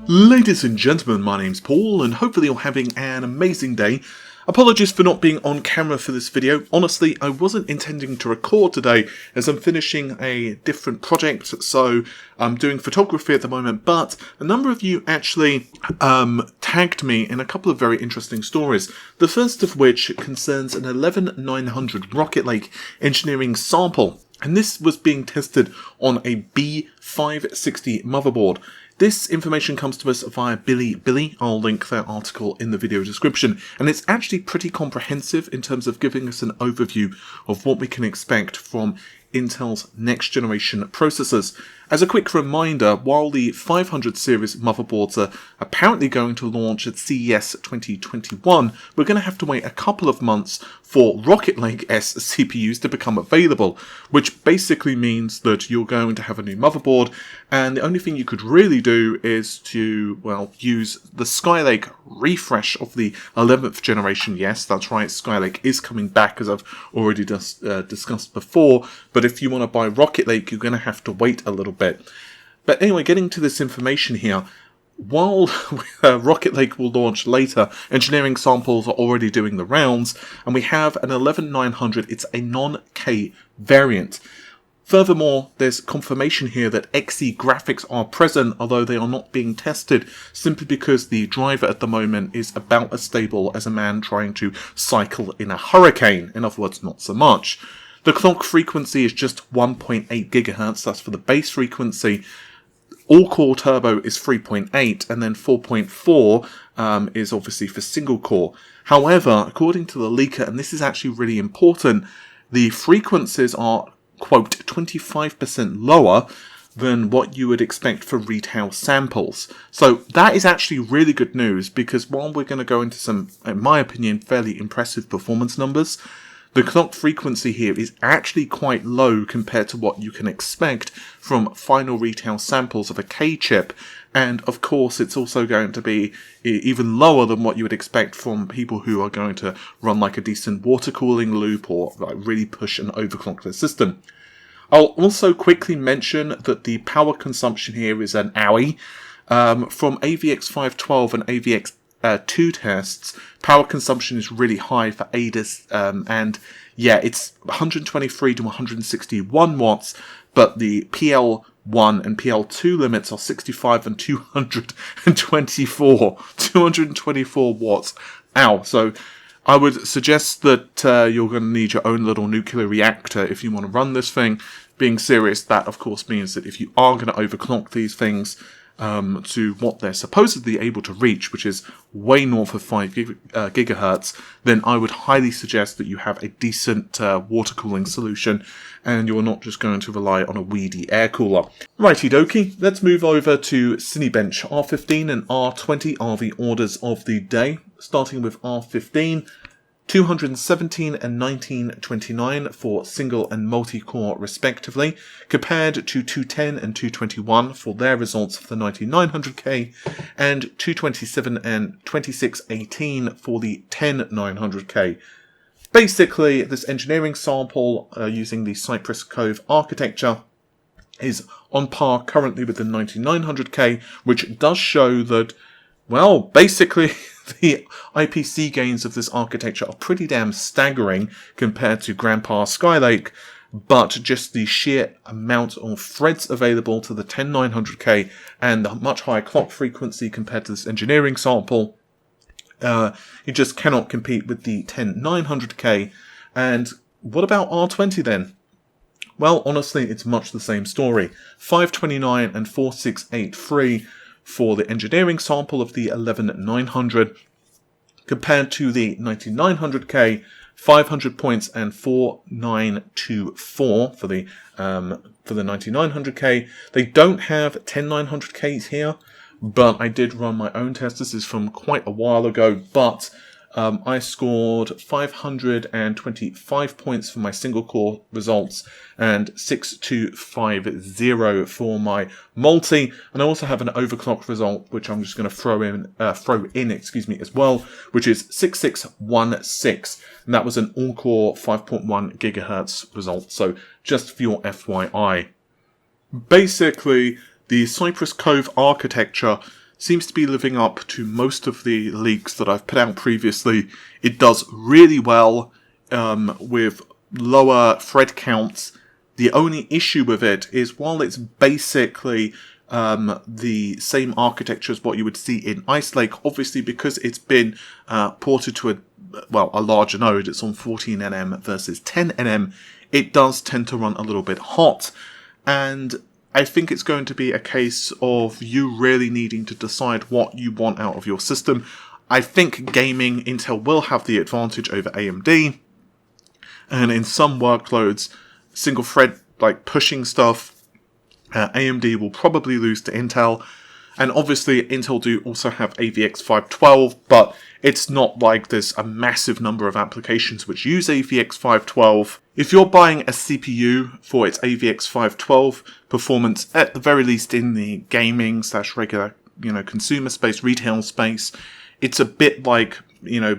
Ladies and gentlemen, my name's Paul, and hopefully you're having an amazing day. Apologies for not being on camera for this video. Honestly, I wasn't intending to record today as I'm finishing a different project, so I'm doing photography at the moment, but a number of you actually tagged me in a couple of very interesting stories. The first of which concerns an 11900 Rocket Lake engineering sample, and this was being tested on a B560 motherboard. This information comes to us via Billy. I'll link their article in the video description, and it's actually pretty comprehensive in terms of giving us an overview of what we can expect from Intel's next generation processors. As a quick reminder, while the 500 series motherboards are apparently going to launch at CES 2021, we're going to have to wait a couple of months for Rocket Lake S CPUs to become available, which basically means that you're going to have a new motherboard, and the only thing you could really do is to, well, use the Skylake refresh of the 11th generation. Yes, that's right, Skylake is coming back, as I've already discussed before, but if you want to buy Rocket Lake, you're going to have to wait a little bit. But anyway, getting to this information here, while Rocket Lake will launch later, engineering samples are already doing the rounds, and we have an 11900, it's a non-K variant. Furthermore, there's confirmation here that XE graphics are present, although they are not being tested, simply because the driver at the moment is about as stable as a man trying to cycle in a hurricane. In other words, not so much. The clock frequency is just 1.8 GHz, that's for the base frequency. All-core turbo is 3.8, and then 4.4 is obviously for single-core. However, according to the leaker, and this is actually really important, the frequencies are, quote, 25% lower than what you would expect for retail samples. So that is actually really good news, because while we're going to go into some, in my opinion, fairly impressive performance numbers, the clock frequency here is actually quite low compared to what you can expect from final retail samples of a K chip, and of course it's also going to be even lower than what you would expect from people who are going to run like a decent water cooling loop or like really push and overclock their system. I'll also quickly mention that the power consumption here is an owie. From AVX 512 and AVX 2 tests, power consumption is really high for ADAS, and yeah, it's 123 to 161 watts, but the PL1 and PL2 limits are 65 and 224 watts. Ow. So I would suggest that you're going to need your own little nuclear reactor if you want to run this thing. Being serious, that of course means that if you are going to overclock these things to what they're supposedly able to reach, which is way north of 5 gigahertz, then I would highly suggest that you have a decent water cooling solution, and you're not just going to rely on a weedy air cooler. Righty dokie, let's move over to Cinebench. R15 and R20 are the orders of the day, starting with R15. 217 and 1929 for single and multi-core respectively, compared to 210 and 221 for their results for the 9900K, and 227 and 2618 for the 10900K. Basically, this engineering sample using the Cypress Cove architecture is on par currently with the 9900K, which does show that, well, basically the IPC gains of this architecture are pretty damn staggering compared to Grandpa Skylake, but just the sheer amount of threads available to the 10900K and the much higher clock frequency compared to this engineering sample, you just cannot compete with the 10900K. And what about R20 then? Well, honestly, it's much the same story. 529 and 4683 for the engineering sample of the 11900, compared to the 9900K, 500 points and 4924 for the 9900K. They don't have 10900Ks here, but I did run my own test. This is from quite a while ago, but I scored 525 points for my single core results and 6250 for my multi, and I also have an overclocked result which I'm just going to throw in as well, which is 6616, and that was an all-core 5.1 gigahertz result. So just for your FYI, basically the Cypress Cove architecture seems to be living up to most of the leaks that I've put out previously. It does really well with lower thread counts. The only issue with it is while it's basically the same architecture as what you would see in Skylake, obviously because it's been ported to a larger node, it's on 14nm versus 10nm, it does tend to run a little bit hot. And I think it's going to be a case of you really needing to decide what you want out of your system. I think gaming, Intel will have the advantage over AMD. And in some workloads, single thread, like pushing stuff, AMD will probably lose to Intel. And obviously, Intel do also have AVX 512, but it's not like there's a massive number of applications which use AVX 512. If you're buying a CPU for its AVX 512 performance, at the very least in the gaming / regular, consumer space, retail space, it's a bit like,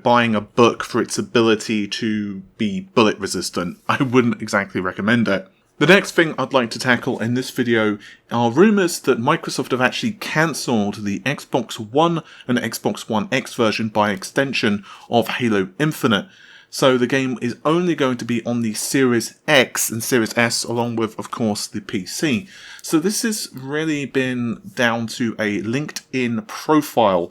buying a book for its ability to be bullet resistant. I wouldn't exactly recommend it. The next thing I'd like to tackle in this video are rumours that Microsoft have actually cancelled the Xbox One and Xbox One X version by extension of Halo Infinite. So the game is only going to be on the Series X and Series S, along with, of course, the PC. So this has really been down to a LinkedIn profile.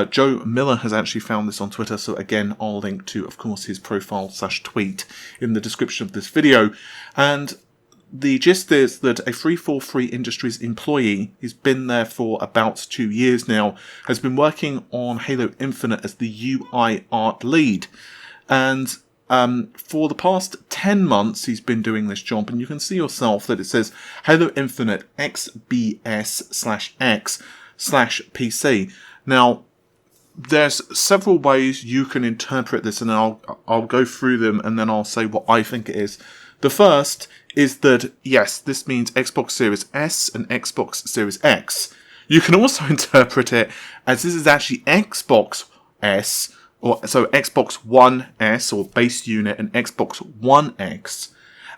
Joe Miller has actually found this on Twitter, so again, I'll link to, of course, his profile / tweet in the description of this video. And the gist is that a 343 Industries employee, who's been there for about 2 years now, has been working on Halo Infinite as the UI art lead. And for the past 10 months, he's been doing this job, and you can see yourself that it says Halo Infinite XBS/X/PC. Now, there's several ways you can interpret this, and I'll go through them, and then I'll say what I think it is. The first is that, yes, this means Xbox Series S and Xbox Series X. You can also interpret it as this is actually Xbox S, so Xbox One S, or base unit, and Xbox One X.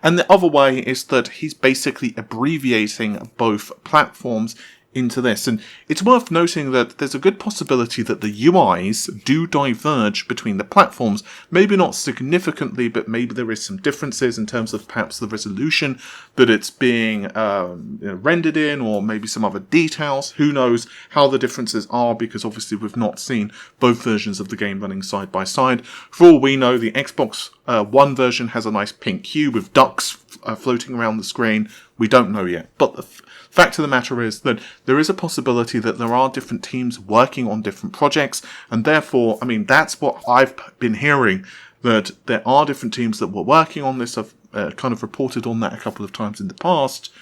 And the other way is that he's basically abbreviating both platforms into this. And it's worth noting that there's a good possibility that the UIs do diverge between the platforms. Maybe not significantly, but maybe there is some differences in terms of perhaps the resolution that it's being rendered in, or maybe some other details. Who knows how the differences are, because obviously we've not seen both versions of the game running side by side. For all we know, the Xbox One version has a nice pink hue with ducks floating around the screen. We don't know yet. But the fact of the matter is that there is a possibility that there are different teams working on different projects, and therefore, that's what I've been hearing, that there are different teams that were working on this. I've kind of reported on that a couple of times in the past.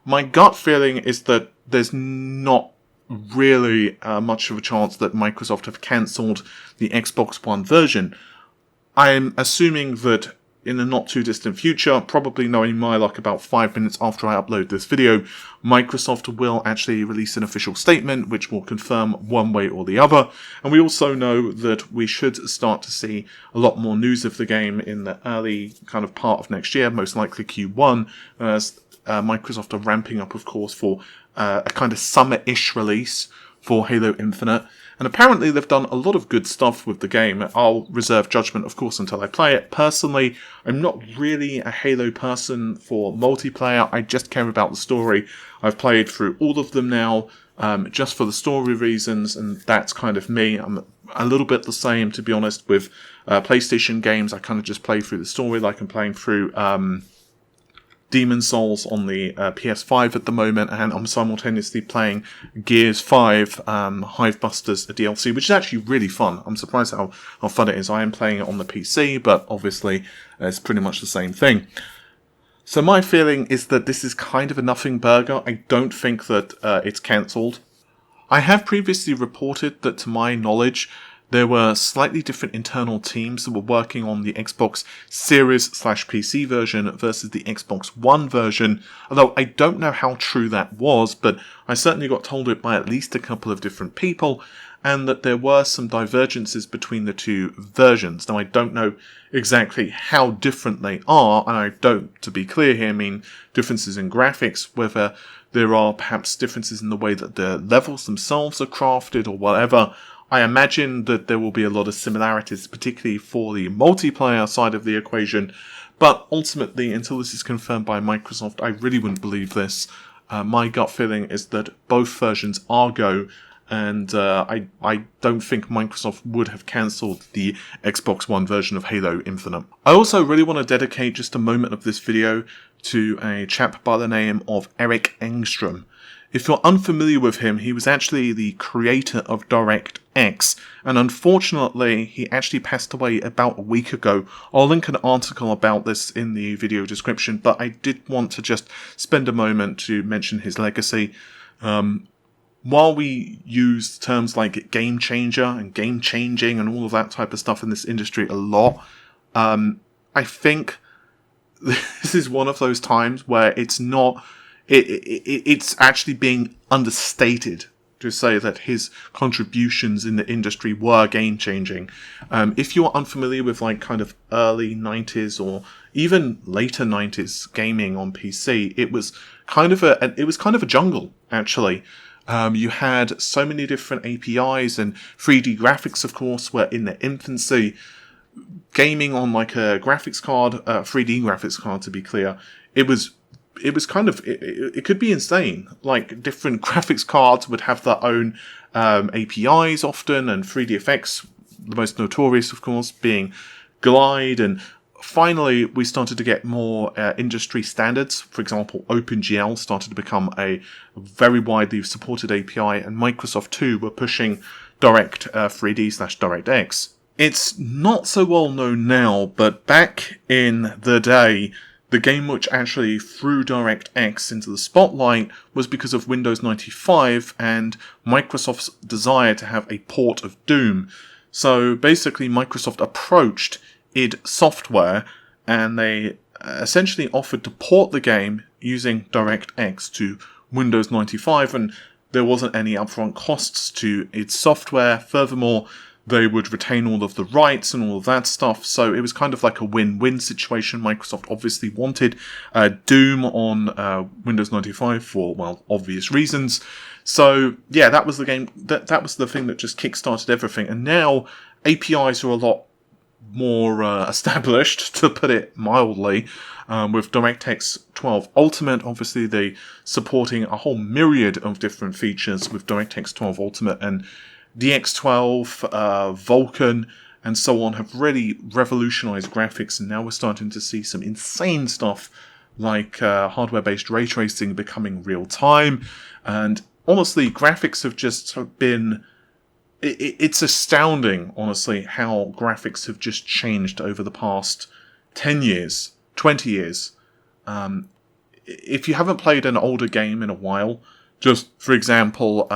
My gut feeling is that there's not really much of a chance that Microsoft have cancelled the Xbox One version. I'm assuming that in the not too distant future, probably knowing my luck about 5 minutes after I upload this video, Microsoft will actually release an official statement which will confirm one way or the other. And we also know that we should start to see a lot more news of the game in the early kind of part of next year, most likely Q1, as Microsoft are ramping up, of course, for a kind of summer-ish release for Halo Infinite. And apparently they've done a lot of good stuff with the game. I'll reserve judgment, of course, until I play it. Personally, I'm not really a Halo person for multiplayer. I just care about the story. I've played through all of them now, just for the story reasons, and that's kind of me. I'm a little bit the same, to be honest, with PlayStation games. I kind of just play through the story, like I'm playing through Demon's Souls on the PS5 at the moment, and I'm simultaneously playing Gears 5 Hivebusters DLC, which is actually really fun. I'm surprised how fun it is. I am playing it on the PC, but obviously it's pretty much the same thing. So my feeling is that this is kind of a nothing burger. I don't think that it's cancelled. I have previously reported that, to my knowledge, there were slightly different internal teams that were working on the Xbox Series/PC version versus the Xbox One version, although I don't know how true that was, but I certainly got told it by at least a couple of different people, and that there were some divergences between the two versions. Now, I don't know exactly how different they are, and I don't, to be clear here, mean differences in graphics, whether there are perhaps differences in the way that the levels themselves are crafted or whatever. I imagine that there will be a lot of similarities, particularly for the multiplayer side of the equation. But ultimately, until this is confirmed by Microsoft, I really wouldn't believe this. My gut feeling is that both versions are Go, and I don't think Microsoft would have cancelled the Xbox One version of Halo Infinite. I also really want to dedicate just a moment of this video to a chap by the name of Eric Engstrom. If you're unfamiliar with him, he was actually the creator of DirectX, and unfortunately, he actually passed away about a week ago. I'll link an article about this in the video description, but I did want to just spend a moment to mention his legacy. While we use terms like game changer and game changing and all of that type of stuff in this industry a lot, I think this is one of those times where it's not... It's actually being understated to say that his contributions in the industry were game-changing. If you're unfamiliar with like kind of early 90s or even later 90s gaming on PC, it was kind of a jungle, actually. You had so many different APIs, and 3D graphics, of course, were in their infancy. Gaming on like a graphics card, 3D graphics card to be clear, it could be insane. Like, different graphics cards would have their own APIs often, and 3D effects, the most notorious, of course, being Glide. And finally, we started to get more industry standards. For example, OpenGL started to become a very widely supported API, and Microsoft too were pushing Direct 3D/DirectX. It's not so well known now, but back in the day, the game which actually threw DirectX into the spotlight was because of Windows 95 and Microsoft's desire to have a port of Doom. So basically Microsoft approached id Software, and they essentially offered to port the game using DirectX to Windows 95, and there wasn't any upfront costs to id Software. Furthermore, they would retain all of the rights and all of that stuff, so it was kind of like a win-win situation. Microsoft obviously wanted Doom on Windows 95 for, well, obvious reasons. So, yeah, that was the game. That was the thing that just kickstarted everything. And now APIs are a lot more established, to put it mildly, with DirectX 12 Ultimate. Obviously, they supporting a whole myriad of different features with DirectX 12 Ultimate, and DX12, Vulkan, and so on have really revolutionized graphics, and now we're starting to see some insane stuff like hardware-based ray tracing becoming real-time. And honestly, graphics have just been... It's astounding, honestly, how graphics have just changed over the past 10 years, 20 years. If you haven't played an older game in a while, just, for example...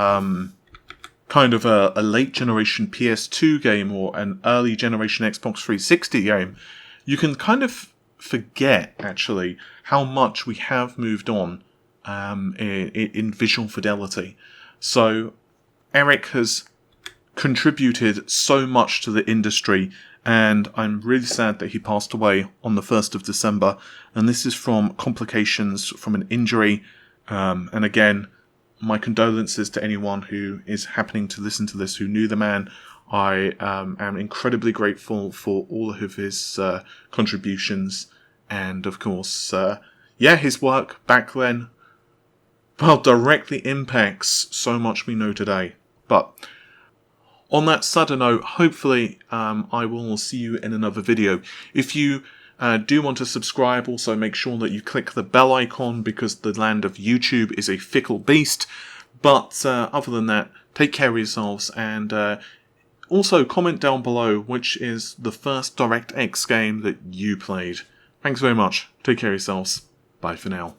kind of a late generation PS2 game or an early generation Xbox 360 game, you can kind of forget, actually, how much we have moved on in visual fidelity. So Eric has contributed so much to the industry, and I'm really sad that he passed away on the 1st of December, and this is from complications from an injury, and again, my condolences to anyone who is happening to listen to this who knew the man. I am incredibly grateful for all of his contributions, and of course, his work back then, well, directly impacts so much we know today. But on that sadder note, hopefully I will see you in another video. If you do want to subscribe, also make sure that you click the bell icon, because the land of YouTube is a fickle beast. But other than that, take care of yourselves, and also comment down below which is the first DirectX game that you played. Thanks very much. Take care of yourselves. Bye for now.